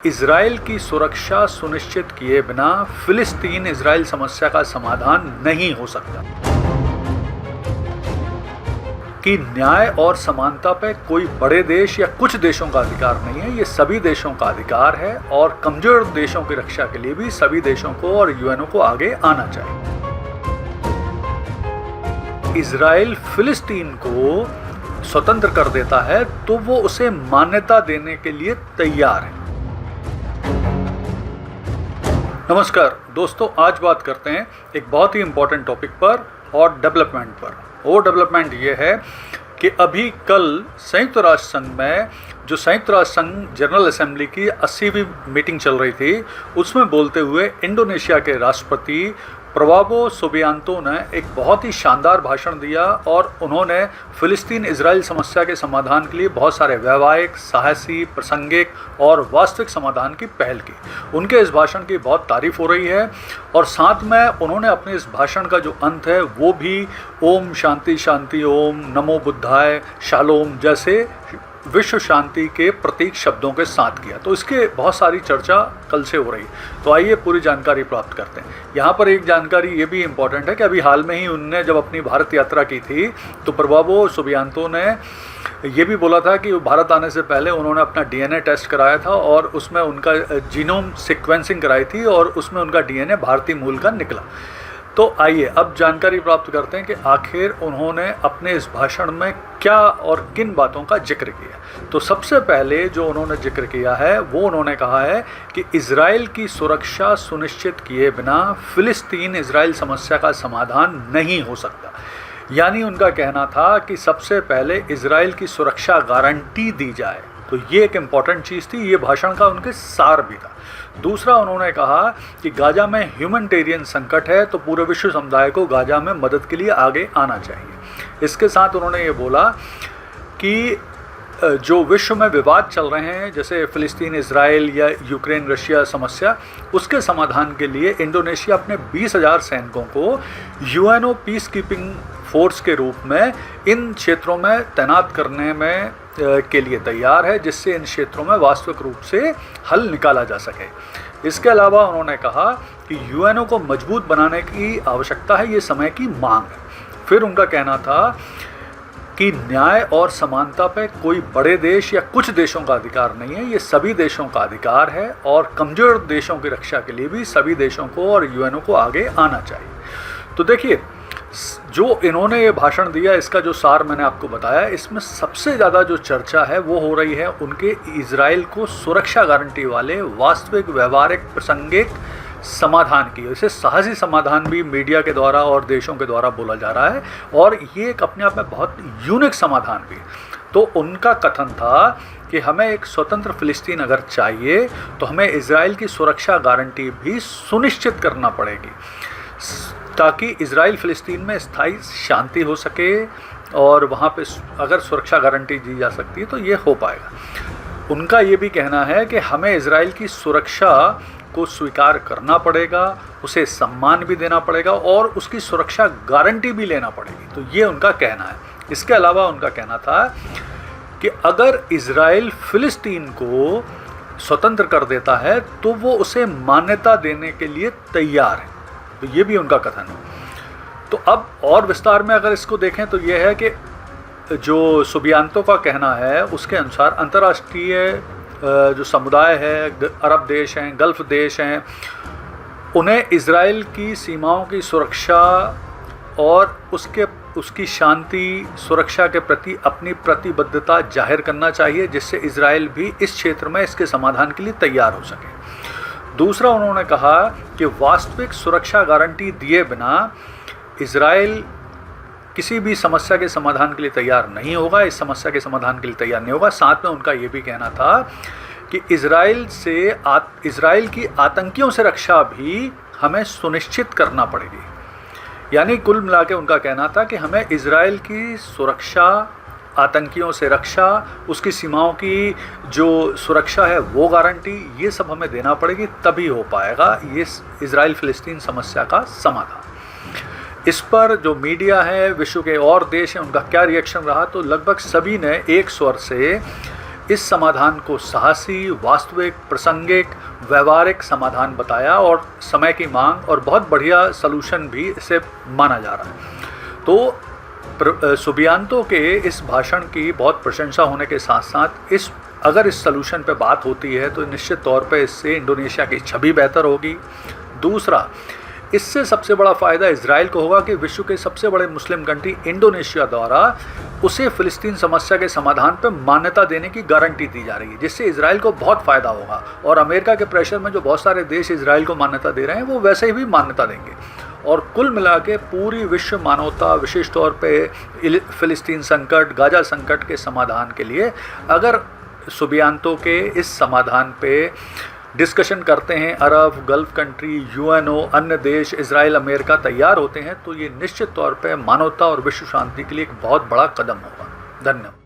Israel की सुरक्षा सुनिश्चित किए बिना फिलिस्तीन इजराइल समस्या का समाधान नहीं हो सकता। कि न्याय और समानता पे कोई बड़े देश या कुछ देशों का अधिकार नहीं है, ये सभी देशों का अधिकार है और कमजोर देशों की रक्षा के लिए भी सभी देशों को और यूएनओ को आगे आना चाहिए। इजराइल फिलिस्तीन को स्वतंत्र कर देता है तो वो उसे मान्यता देने के लिए तैयार है। नमस्कार दोस्तों, आज बात करते हैं एक बहुत ही इम्पोर्टेंट टॉपिक पर और डेवलपमेंट पर। वो डेवलपमेंट ये है कि अभी कल संयुक्त राष्ट्र संघ में जो संयुक्त राष्ट्र संघ जनरल असेंबली की 80वीं मीटिंग चल रही थी, उसमें बोलते हुए इंडोनेशिया के राष्ट्रपति प्रबोवो सुबियांतो ने एक बहुत ही शानदार भाषण दिया और उन्होंने फिलिस्तीन इजराइल समस्या के समाधान के लिए बहुत सारे वैवाहिक, साहसी, प्रासंगिक और वास्तविक समाधान की पहल की। उनके इस भाषण की बहुत तारीफ हो रही है और साथ में उन्होंने अपने इस भाषण का जो अंत है वो भी ओम शांति शांति ओम, नमो बुद्धाय, शालोम जैसे विश्व शांति के प्रतीक शब्दों के साथ किया। तो इसके बहुत सारी चर्चा कल से हो रही। तो आइए पूरी जानकारी प्राप्त करते हैं। यहाँ पर एक जानकारी ये भी इम्पॉर्टेंट है कि अभी हाल में ही उनने जब अपनी भारत यात्रा की थी तो प्रबोवो सुबियांतो ने ये भी बोला था कि भारत आने से पहले उन्होंने अपना डीएनए टेस्ट कराया था और उसमें उनका जीनोम सीक्वेंसिंग कराई थी और उसमें उनका डीएनए भारतीय मूल का निकला। तो आइए अब जानकारी प्राप्त करते हैं कि आखिर उन्होंने अपने इस भाषण में क्या और किन बातों का जिक्र किया। तो सबसे पहले जो उन्होंने जिक्र किया है वो उन्होंने कहा है कि इजराइल की सुरक्षा सुनिश्चित किए बिना फिलिस्तीन इजराइल समस्या का समाधान नहीं हो सकता। यानी उनका कहना था कि सबसे पहले इजराइल की सुरक्षा गारंटी दी जाए। तो ये एक इम्पॉर्टेंट चीज़ थी, ये भाषण का उनके सार भी था। दूसरा उन्होंने कहा कि गाजा में ह्यूमैनिटेरियन संकट है तो पूरे विश्व समुदाय को गाजा में मदद के लिए आगे आना चाहिए। इसके साथ उन्होंने ये बोला कि जो विश्व में विवाद चल रहे हैं जैसे फिलिस्तीन इजराइल या यूक्रेन रशिया समस्या, उसके समाधान के लिए इंडोनेशिया अपने 20,000 सैनिकों को यूएनओ पीस कीपिंग फोर्स के रूप में इन क्षेत्रों में तैनात करने में के लिए तैयार है, जिससे इन क्षेत्रों में वास्तविक रूप से हल निकाला जा सके। इसके अलावा उन्होंने कहा कि यूएनओ को मजबूत बनाने की आवश्यकता है, ये समय की मांग है। फिर उनका कहना था कि न्याय और समानता पे कोई बड़े देश या कुछ देशों का अधिकार नहीं है, ये सभी देशों का अधिकार है और कमजोर देशों की रक्षा के लिए भी सभी देशों को और यूएनओ को आगे आना चाहिए। तो देखिए, जो इन्होंने ये भाषण दिया इसका जो सार मैंने आपको बताया, इसमें सबसे ज़्यादा जो चर्चा है वो हो रही है उनके इजराइल को सुरक्षा गारंटी वाले वास्तविक, व्यवहारिक, प्रासंगिक समाधान की। इसे साहसी समाधान भी मीडिया के द्वारा और देशों के द्वारा बोला जा रहा है और ये एक अपने आप में बहुत यूनिक समाधान भी। तो उनका कथन था कि हमें एक स्वतंत्र फिलिस्तीन अगर चाहिए तो हमें इजराइल की सुरक्षा गारंटी भी सुनिश्चित करना पड़ेगी ताकि इजराइल फिलिस्तीन में स्थायी शांति हो सके और वहाँ पे अगर सुरक्षा गारंटी दी जा सकती है तो ये हो पाएगा। उनका ये भी कहना है कि हमें इजराइल की सुरक्षा को स्वीकार करना पड़ेगा, उसे सम्मान भी देना पड़ेगा और उसकी सुरक्षा गारंटी भी लेना पड़ेगी। तो ये उनका कहना है। इसके अलावा उनका कहना था कि अगर इजराइल फिलिस्तीन को स्वतंत्र कर देता है तो वो उसे मान्यता देने के लिए तैयार है। तो ये भी उनका कथन है। तो अब और विस्तार में अगर इसको देखें तो ये है कि जो सुबियांतो का कहना है उसके अनुसार अंतर्राष्ट्रीय जो समुदाय है, अरब देश हैं, गल्फ देश हैं, उन्हें इजराइल की सीमाओं की सुरक्षा और उसकी शांति सुरक्षा के प्रति अपनी प्रतिबद्धता जाहिर करना चाहिए, जिससे इजराइल भी इस क्षेत्र में इसके समाधान के लिए तैयार हो सके। दूसरा उन्होंने कहा कि वास्तविक सुरक्षा गारंटी दिए बिना इजराइल किसी भी समस्या के समाधान के लिए तैयार नहीं होगा, इस समस्या के समाधान के लिए तैयार नहीं होगा। साथ में उनका ये भी कहना था कि इजराइल की आतंकियों से रक्षा भी हमें सुनिश्चित करना पड़ेगी। यानी कुल मिला के उनका कहना था कि हमें इजराइल की सुरक्षा, आतंकियों से रक्षा, उसकी सीमाओं की जो सुरक्षा है वो गारंटी, ये सब हमें देना पड़ेगी, तभी हो पाएगा ये इजराइल फिलिस्तीन समस्या का समाधान। इस पर जो मीडिया है, विश्व के और देश हैं, उनका क्या रिएक्शन रहा, तो लगभग सभी ने एक स्वर से इस समाधान को साहसी, वास्तविक, प्रासंगिक, व्यवहारिक समाधान बताया और समय की मांग और बहुत बढ़िया सलूशन भी इसे माना जा रहा है। तो सुबियांतो के इस भाषण की बहुत प्रशंसा होने के साथ साथ अगर इस सलूशन पे बात होती है तो निश्चित तौर पे इससे इंडोनेशिया की छवि बेहतर होगी। दूसरा, इससे सबसे बड़ा फ़ायदा इजराइल को होगा कि विश्व के सबसे बड़े मुस्लिम कंट्री इंडोनेशिया द्वारा उसे फ़िलिस्तीन समस्या के समाधान पर मान्यता देने की गारंटी दी जा रही है, जिससे इजराइल को बहुत फ़ायदा होगा। और अमेरिका के प्रेशर में जो बहुत सारे देश इजराइल को मान्यता दे रहे हैं वो वैसे ही भी मान्यता देंगे। और कुल मिला के पूरी विश्व मानवता, विशेष तौर पे फ़िलिस्तीन संकट, गाजा संकट के समाधान के लिए अगर सुबियांतो के इस समाधान पे डिस्कशन करते हैं अरब, गल्फ कंट्री, यूएनओ, अन्य देश, इजराइल, अमेरिका तैयार होते हैं, तो ये निश्चित तौर पे मानवता और विश्व शांति के लिए एक बहुत बड़ा कदम होगा। धन्यवाद।